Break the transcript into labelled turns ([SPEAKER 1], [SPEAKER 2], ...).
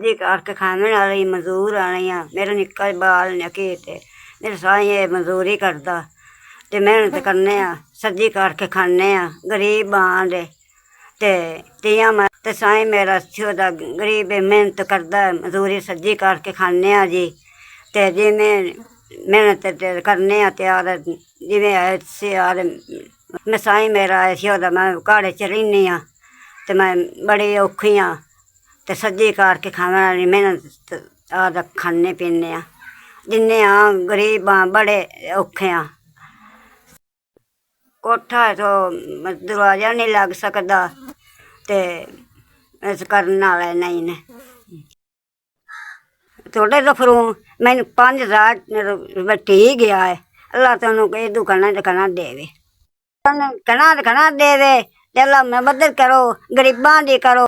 [SPEAKER 1] सब्जी काट के खाने वाली मजदूर आनी आ। मेरा निक्का बाल नकी ते मेरे साई मजदूरी करदा ते मेहनत करने आ, सब्जी काट के खाने आ। गरीब आं दे ते तियां मैं ते साई मेरा छोटा गरीब मेहनत करदा मजदूरी सब्जी काट के खाने आ जी। ते जिमें मेहनत करने आ त्यार जिमें आर मैं साई मेरा छोटा मैं घाड़े च रैह्नी आं ते मैं बड़ी औखी आं ते सब्जी काट के खाने वाली मेहनत आद खाने पीने आं। जिन्ने आं गरीब आं बड़े औखे आं। कोठा तो दरवाजा नहीं लग सकदा ते इस करन वाले नहीं ने थोड़े दफरू मैनू 5,000 ठीक गया है। अल्लाह तेनू इदू कहना देवे कहना देवे। अल्लाह मैं मदद करो गरीबां दी करो।